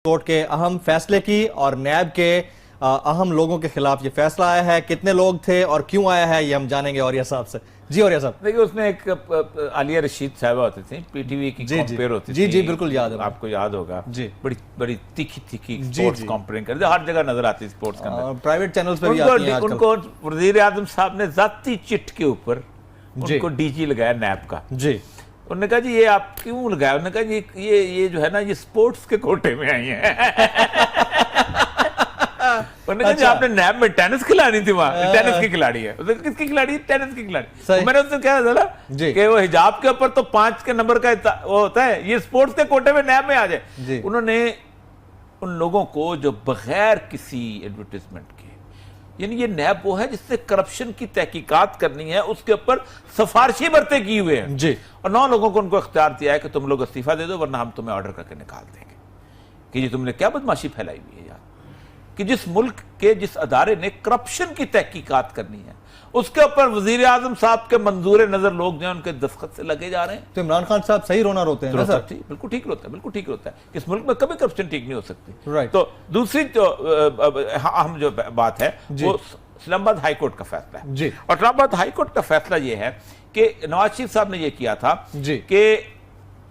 Court के अहम फैसले की और नैब के अहम लोगों के खिलाफ ये फैसला आया है। कितने लोग थे और क्यों आया है ये हम जानेंगे औरिया साहब से। जी औरिया साहब, देखिए उसमें एक आलिया रशीद साहबा होती थी, पीटीवी की कॉम्पेयर होती थी। जी बिल्कुल याद है, आपको याद होगा जी। बड़ी बड़ी तीखी स्पोर्ट्स कॉम्पेयरिंग करते, हर जगह नजर आती है स्पोर्ट्स के अंदर, प्राइवेट चैनल्स पे भी आती है आजकल। उनको वजीर आजम साहब ने जाती चिट के ऊपर उनको डीजी लगाया नैब का। जी, उन्होंने कहा जी ये आप क्यों लगाया? उन्होंने कहा जी ये जो है ना ये स्पोर्ट्स के कोटे में आई है। उन्होंने कहा जी आपने नैब में टेनिस खिलानी थी, वहां टेनिस की खिलाड़ी है। किसकी खिलाड़ी है? टेनिस की खिलाड़ी। मैंने उनसे कहा था ना कि वो हिजाब के ऊपर तो 5 के नंबर का वो होता है, ये स्पोर्ट्स के कोटे में नैब में आ जाए। उन्होंने उन लोगों को जो बगैर किसी एडवर्टाइजमेंट के, यानी ये नैब वो है जिससे करप्शन की तहकीकात करनी है, उसके ऊपर सिफारिशी बरते किए हुए हैं जी। और 9 लोगों को उनको इख्तियार दिया है कि तुम लोग इस्तीफा दे दो वरना हम तुम्हें ऑर्डर करके निकाल देंगे। कि ये तुमने क्या बदमाशी फैलाई हुई है यार, कि जिस मुल्क के जिस अदारे ने करप्शन की तहकीकात करनी है उसके ऊपर वजीर आजम साहब के मंजूर नजर लोग जो उनके दस्तखत से लगे जा रहे हैं। तो इमरान खान साहब सही रोना रोते हैं ना सर? बिल्कुल ठीक रोता है, बिल्कुल ठीक रोता है। इस मुल्क में कभी करप्शन ठीक नहीं हो सकती। राइट। तो दूसरी जो अहम जो बात है वो इस्लामाबाद हाई कोर्ट का फैसला है जी। और इस्लामाबाद हाई कोर्ट का फैसला ये है कि नवाज शरीफ साहब ने ये किया था कि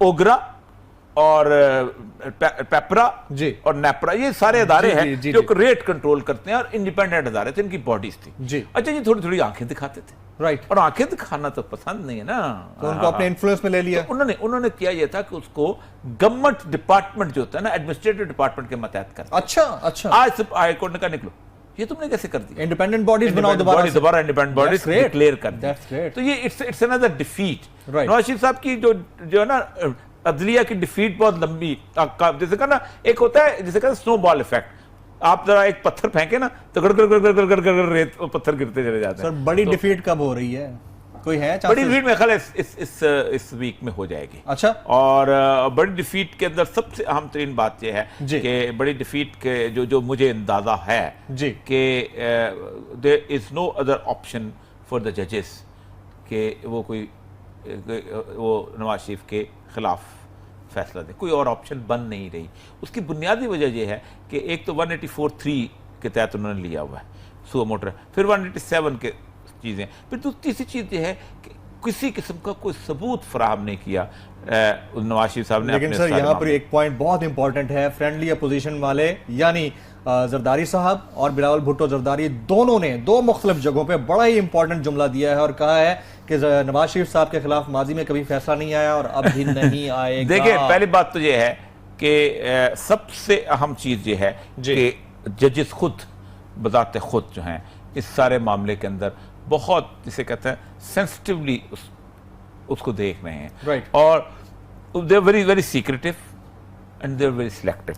ओगरा और पेपरा जी और नेपरा, ये सारे अदारे हैं जो रेट कंट्रोल करते हैं और इंडिपेंडेंट अदारे थे, इनकी बॉडीज थी जी। अच्छा जी, थोड़ी थोड़ी आंखें दिखाते थे। राइट। और आंखें दिखाना तो पसंद नहीं है ना, तो उनको अपने इन्फ्लुएंस में ले लिया। तो उन्होंने किया ये था कि उसको गवर्नमेंट डिपार्टमेंट जो होता है ना, एडमिनिस्ट्रेटिव डिपार्टमेंट के मतहत कर। अच्छा आज हाई कोर्ट ने कहा निकलो, ये तुमने कैसे कर दिया? इंडिपेंडेंट बॉडीज बनाओ, दोबारा इंडिपेंडेंट बॉडीज डिक्लेयर कर दी। तो ये it's another defeat. Nawaz Sharif साहब की जो है ना अदलिया की डिफीट बहुत लंबी, जैसे कहा ना एक होता है जिसे कहते हैं स्नो बॉल इफेक्ट, आप जरा एक पत्थर फेंके ना तो गड़ रेत पत्थर गिरते चले जाते हैं। सर बड़ी डिफीट कब हो रही है? कोई है बड़ी डिफीट? मेरे ख्याल इस वीक में हो जाएगी। अच्छा। और बड़ी डिफीट के अंदर सबसे अहम तरीन बात यह है कि बड़ी डिफीट के जो मुझे अंदाजा है कि there is no other option for the जजेस कि वो नवाज शरीफ के खिलाफ फैसला दे, कोई और ऑप्शन बन नहीं रही। उसकी बुनियादी वजह यह है कि एक तो 184(3) के तहत उन्होंने लिया हुआ है सुओ मोटर, फिर 187 के चीज़ें, फिर तीसरी चीज़ यह है कि किसी किस्म का कोई सबूत फराहम नहीं किया नवाज शरीफ साहब ने। लेकिन सर यहाँ पर एक पॉइंट बहुत इंपॉर्टेंट है, फ्रेंडली अपोजिशन वाले यानी जरदारी साहब और बिलावल भुट्टो जरदारी दोनों ने 2 मुख्तलिफ जगहों पे बड़ा ही इंपॉर्टेंट जुमला दिया है और कहा है कि नवाज शरीफ साहब के खिलाफ माजी में कभी फैसला नहीं आया और अब भी नहीं आएगा। देखिए पहली बात तो यह है कि सबसे अहम चीज ये है कि जजेस खुद बजाते खुद जो हैं इस सारे मामले के अंदर बहुत जिसे कहते हैं सेंसिटिवली उसको देख रहे हैं। राइट। और they are very very secretive and they are very selective.